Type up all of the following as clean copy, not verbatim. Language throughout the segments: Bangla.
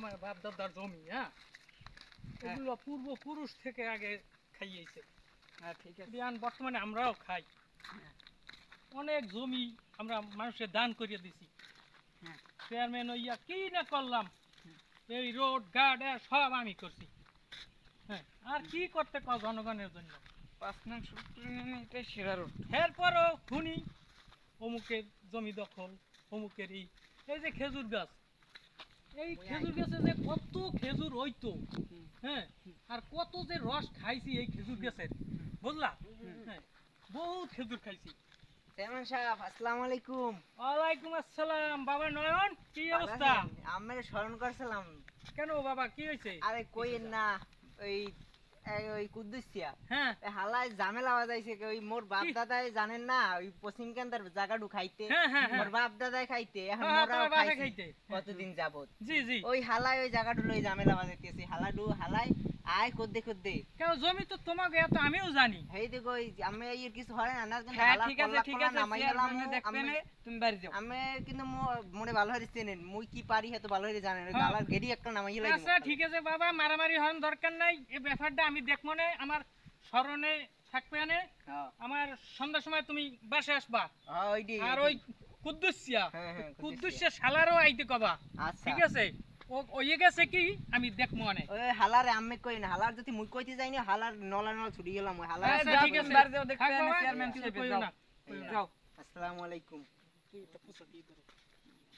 আমার বাপ দাদার জমি, হ্যাঁ এগুলো পূর্বপুরুষ থেকে আগে খাইয়েছে। হ্যাঁ ঠিক আছে। বর্তমানে আমরাও খাই। অনেক জমি আমরা মানুষের দান করিয়ে দিছি। চেয়ারম্যান হইয়া কি না করলাম, এই রোড ঘাট সব আমি করছি। হ্যাঁ, আর কি করতে কও জনগণের জন্য? 5 নং এটাই সেরা রোড। এরপরও শুনি অমুকের জমি দখল, অমুকের এই যে খেজুর গাছ, এই খেজুর গাছে যে কত খেজুর হইতো, হ্যাঁ আর কত যে রস খাইছি এই খেজুর গাছের, বুঝলা? হ্যাঁ, বহুত খেজুর খাইছি। চেয়ারম্যান সাহেব আসসালামু আলাইকুম। ওয়ালাইকুম আসসালাম। বাবা নয়ন, কি অবস্থা? আমরা স্মরণ করছিলাম। কেন বাবা, কি হয়েছে? আরে কইেন না, ওই ওই কুদ্দুসিয়া হ্যাঁ হালাই ঝামেলা বাজাইছে। ওই মোর বাপ দাদাই জানেন না, ওই পশ্চিম কেন্দ্রের জায়গাটু খাইতে, মোর বাপ দাদাই খাইতে, এখন মোরাও খাইতে কতদিন যাবত। জি জি, ওই হালাই ওই জায়গাটু লই ঝামেলা বাজাইতেছে। হালাই আয় কদ্দে কেন জমি তো তোমাকে এত আমিও জানি। হেই দেখো আমি এই কিছু হয় না না কিন্তু হালা ঠিক আছে নামাই গেলাম, দেখবেন তুমি বাড়ি যাও। আমি কিন্তু মনে ভালো হইছে চেনেন, মুই কি পারি এত ভালো হইছে জানেন। গালার গেডি একটা নামাই লই। আচ্ছা ঠিক আছে বাবা, মারামারি হন দরকার নাই। এই ব্যাপারটা আমি দেখমো না, আমার স্মরণে থাকবে না। আমার সন্ধ্যার সময় তুমি বাসে আসবা। আর ওই কুদ্দুসিয়া শালারও আইতে কবা। ঠিক আছে, ও ওইয়ে গেছে কি আমি দেখমো না। ওই হালারে আমি কই না, হালার যদি মুই কইতে যাই না, হালার নলা ছুটি গেলাম। ওই হালার ঠিক আছে বার যাও, দেখতে না চেয়ারম্যান কিছু কইও না। যাও। আসসালামু আলাইকুম। তুই তো পুছো কি করে?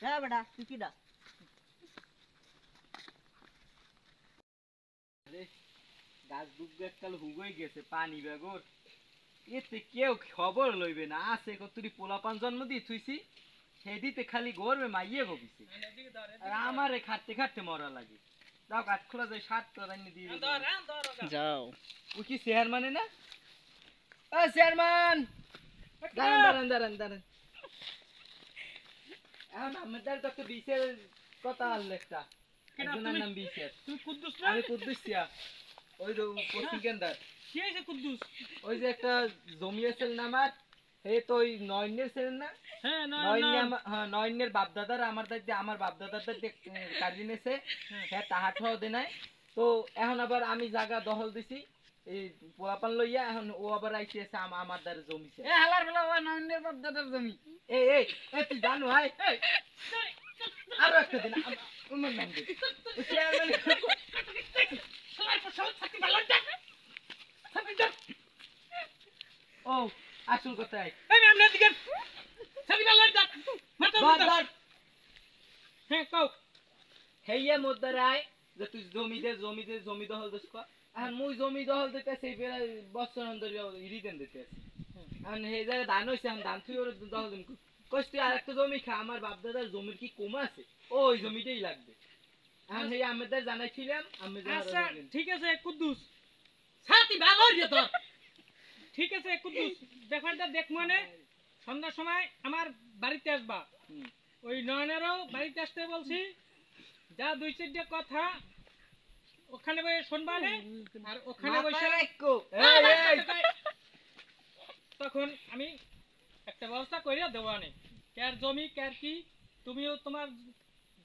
হ্যাঁ বেটা তুই কিডা? আরে গাছ ডুববে এককাল হুগই গেছে পানি বেগর, এতে কেউ খবর লইবে না। আছে কতরি পোলাপান জন্ম দিয়ে থুইছি, সেদিতে খালি গর্বে মাইয়ে গবিছে। আর আমারে খাটতে খাটতে মরা লাগে। যাও কাঠ খোলা যায়, শার্ট তো রাইনি দিয়ে যাও। ও কি চেয়ারম্যান না? ও চেয়ারম্যান, দাঁড়ান দাঁড়ান দাঁড়ান দাঁড়ান। এখন আমাদের তো বিশের কথা আনলে একটা, একজনের নাম বিশের। তুমি কুদ্দুস না? আমি কুদ্দুসিয়া, ওই পশ্চিম কেন্দ্র। কি হইছে কুদ্দুস? ওই যে একটা জমি আছে না আমার, হে তো ওই নয়নের ছেলে না? হ্যাঁ নয়নের বাপ দাদার আমার দাদি, আমার বাপ দাদার দাদি কাজী নেছে, হ্যাঁ তাহাঠাও দে নাই। তো এখন আবার আমি জায়গা দখল দিছি এই পোলাপান লইয়া, এখন ও আবার আইছে আমার দ্বারা জমিছে। এ হালার বেলা ওই নয়নের বাপ দাদার জমি। এই এই তুই জানো ভাই, আরো একটা দিন আমার নাম দে চেয়ারম্যান। ও আসল কথাই এই আমি দিকে ছবি লাল দাও মাথা। হ্যাঁ কও। হেইয়া মোদ্দারায় যে তুই জমি দখল দিস কর। আর মুই জমি দখল দিতে সেই বেলা বছর ধরে রিটেন দিতে আছি। এখন এই জায়গায় ধান হইছে, আমি ধান তুই ওর দখল দিন কইস তুই আর একটা জমি খা। আমার বাপ দাদার জমির কি কম আছে, ওই জমিটাই লাগবে। এখন এই আমাদের জানাইছিলাম আমি। আচ্ছা ঠিক আছে কুদ্দুস, ছাতি ভালো হইছে তো। ঠিক আছে কুদ্দুস, ব্যাপারটা দেখ মানে সন্ধ্যার সময় আমার বাড়িতে আসবা। ওই নয়নেরও বাড়িতে আসতে বলছি। যা দুই চারটা কথা ওখানে বসে শুনবা না, আর ওখানে বসে তখন আমি একটা ব্যবস্থা করে দেবো না। কার জমি কার কি, তুমিও তোমার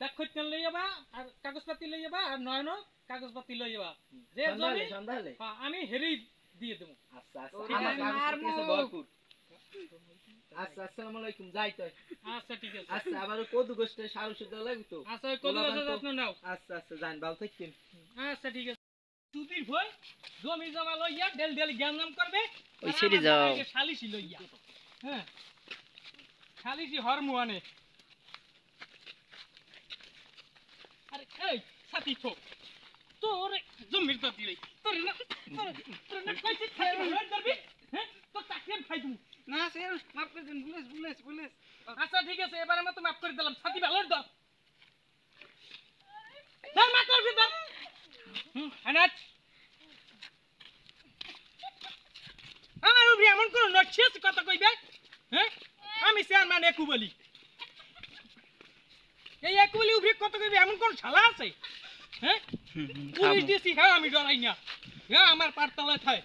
দাক্ষিণ্য লই যাবা আর কাগজপাতি লই যাবা, আর নয়নও কাগজপাতি লই যাবা। যে জমি আমি হেরেই দিয়ে দেবো। আচ্ছা আসসালামু আলাইকুম, যাই তো। আচ্ছা ঠিক আছে। আচ্ছা আবার কদু গোষ্ঠে সারু সুদ্ধ লাগবে তো। আচ্ছা ওই কদু গাছের যত্ন নাও। আচ্ছা আচ্ছা জান ভালো থাকেন। আচ্ছা ঠিক আছে। তুতির ভই জমি জমা লইয়া ডেল জ্ঞান করবে। ওই ছেড়ে যাও। শালিশি লইয়া, হ্যাঁ শালিশি হরমুয়ানে। আরে এই সাথী থো তোর জমির তো দিলেই তোর না কইছিস খাই করবি, হ্যাঁ তোর চাকরি খাই তুমি না। স্যার মাফ করে দিন, পুলিশ। আচ্ছা ঠিক আছে, এবারে মত মাফ করে দিলাম। সাথী ভালো দাও, দাও মাফ করে দাও। আনাত আমার উপরে এমন কোন নচ্ছিস কথা কইবে, হ্যাঁ আমি চেয়ারম্যান একু বলি। এই একু বলি উপরে কথা কইবে এমন কোন শালা আছে, হ্যাঁ পুলিশ দিছি হ্যাঁ আমি ডরাই না, হ্যাঁ আমার পারতলায় থাকে।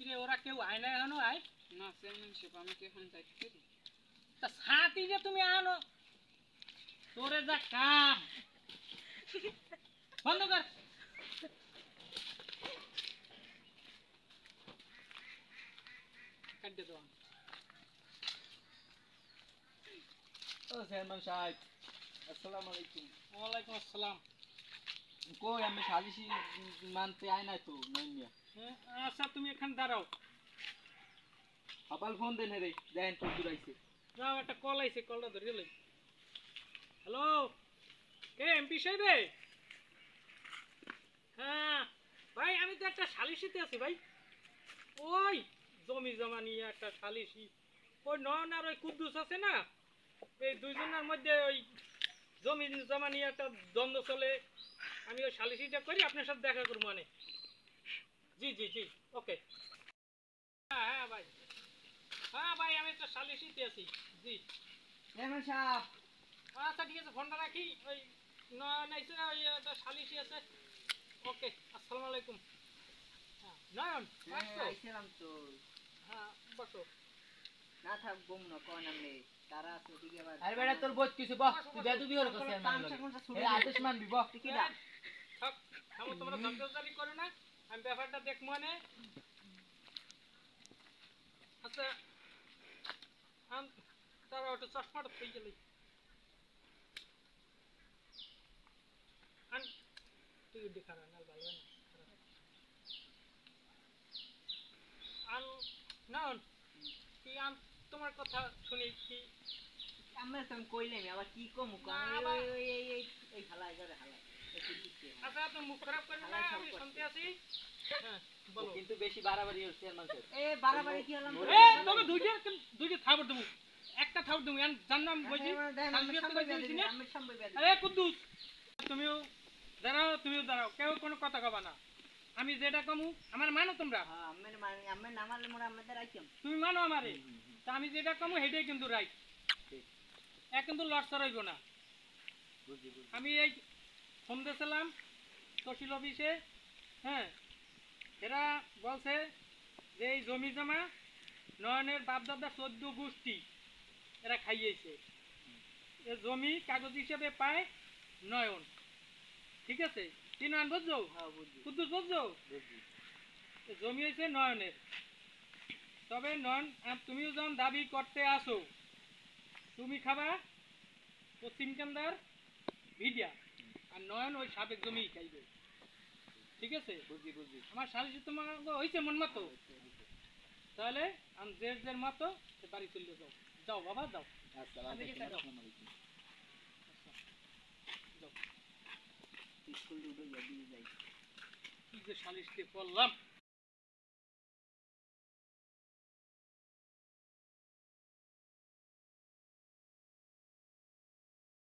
কিরে ওরা কেউ আয় না এখনো আয় না চেয়ারম্যান সাহেব আমি তো এখন যাইতে তা সাথী যে তুমি আনো তোরে যা কাম বন্ধ কর কাটে দাও ও চেয়ারম্যান সাহেব আসসালামু আলাইকুম। ওয়ালাইকুম আসসালাম কই আমি সালিশি মানতে আয় নাই তো নয় মিয়া। হ্যাঁ, আচ্ছা তুমি এখানে দাঁড়াও আপাল ফোন দেন রে দেখেন তো দূরাইছে। যাও একটা কল আইছে কলটা ধরে লই হ্যালো কে এমপি সাহেব হ্যাঁ ভাই আমি তো একটা সালিশিতে আছি ভাই ওই জমি জমা নিয়ে একটা সালিশি ওই নয়ন আর ওই কুদ্দুস আছে না এই দুইজনের মধ্যে ওই জমি জমা নিয়ে একটা দ্বন্দ্ব চলে আমি ওই সালিশিটা করি আপনার সাথে দেখা করবো মানে জি জি জি ওকে হ্যাঁ হ্যাঁ ভাই আমি একটা সালিশিতে আছি জি চেয়ারম্যান সাহেব আচ্ছা ঠিক আছে ফোনটা রাখি ওই নয়ন আইছে ওই একটা সালিশি আছে ওকে আসসালামু আলাইকুম হ্যাঁ নয়ন আসছো আইছিলাম তো হ্যাঁ বসো না থাকবো না কোন আমি তারা আছে ওদিকে আবার আরে বেটা তোর বহুত কিছু বহ তুই বেদবি হর করছিস চেয়ারম্যান লগে এই আদেশ মানবি বহ কি দাম থাক থামো তোমরা ধমকানি করো না আমি ব্যাপারটা দেখ মানে আচ্ছা তারা ওটা চশমাটা থই গেল তুই দেখা না নাল ভালো না আন না কি আম তোমার কথা শুনি কি আমরা তো কইলাম আবার কি কম না, আবার- এই হালাই করে হালাই আচ্ছা তুমি মুখ খারাপ করেন না হালাই সব আমি করছে। শুনতে আছি হ্যাঁ বলো কিন্তু বেশি বাড়াবাড়ি হচ্ছে চেয়ারম্যান সাহেব। এ বাড়াবাড়ি কি হলাম এ তবে দুইটা থাবর দেবো একটা থাবর দেবো জানো আমি বলছি আমি সম্ভব আরে কুদ্দুস তুমিও দাঁড়াও কেউ কোনো কথা কবা না আমি যেটা কমু আমার মানো তোমরা হ্যাঁ আমি নামালে মোরা আমাদের আইতাম তুমি মানো আমারে তা আমি যেটা কমু সেটাই কিন্তু রাইট এক কিন্তু লড়সর হইব না বুঝি বুঝি আমি এই ফোন দিয়েছিলাম তহসিল অফিসে হ্যাঁ এরা বলছে যে এই জমি জমা নয়নের বাপদাদা 14 গোষ্ঠী এরা খাইয়েছে এ জমি কাগজ হিসেবে পায় নয়ন ঠিক আছে কি নয়ন বুঝছো হ্যাঁ বুঝি কুদ্দুস বুঝছো বুঝি এ জমি হয়েছে নয়নের তবে নয়ন তুমিও যখন দাবি করতে আসো তুমি খাবা পশ্চিম কান্দার ভিডিয়া আর নয়ন ওই সাবেক জমি খাইবে ঠিক আছে বুঝি বুঝি আমার সালিশি তোমার হয়েছে মন মতো তাহলে আমি যে মতো সে বাড়ি চলে যাও যাও বাবা যাও আসসালামু আমি যেটা দাও। আলাইকুম। যাও স্কুল উঠে যাই কি যে সালিশ দিয়ে করলাম